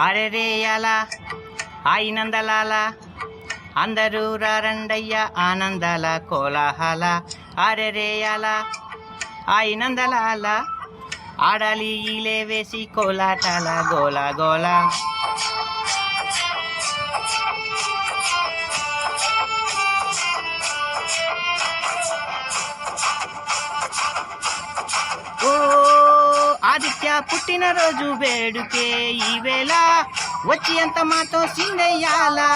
అరెరే అలా ఆయినందలాల అందరూ రండయ్య ఆనందాల కోలాహల. అరెరే అలా ఆయినందలాల ఆడాలి ఈలే వేసి కోలాటాల గోల గోల. ఓ ఆదిత్య పుట్టినరోజు వేడుకే ఈవేళ వచ్చి అంత మాతో సింగయ్యాలా.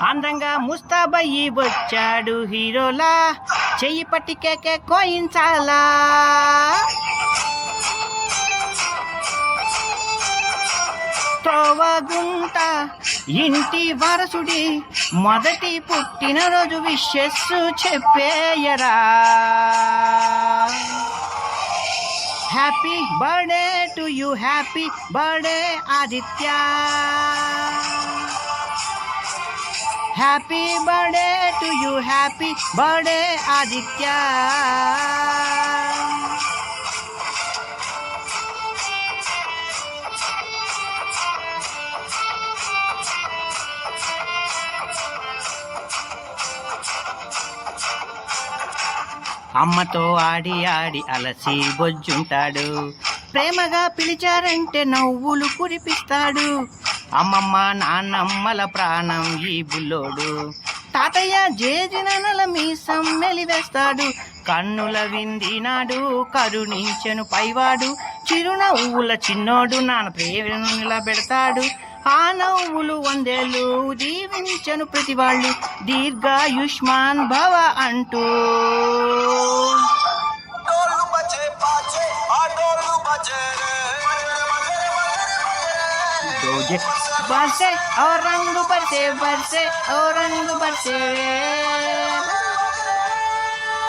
అందంగా ముస్తాబయ్యి వచ్చాడు హీరోలా చెయ్యి పట్టి కేకే కోయించాలా. తోవగుంట ఇంటి వారసుడి మొదటి పుట్టినరోజు విషెస్ చెప్పేయరా. Happy birthday to you, happy birthday Aditya, happy birthday to you, happy birthday Aditya. అమ్మతో ఆడి ఆడి అలసి బొజ్జుంటాడు, ప్రేమగా పిలిచారంటే నవ్వులు కురిపిస్తాడు. అమ్మమ్మ నాన్నమ్మల ప్రాణం ఈ బుల్లోడు, తాతయ్య జేజినల మీసం మెలివేస్తాడు. కన్నుల విందినాడు కరుణించెను పైవాడు, చిరునవ్వుల చిన్నోడు నాన్న ప్రేమను నిలబెడతాడు. ఆ నవ్వులు వందేళ్ళు దీవించను ప్రతివాళ్ళు, దీర్ఘాయుష్మాన్ భవ అంటూ. बरसे और रंग बरसे, बरसे और रंग बरसे।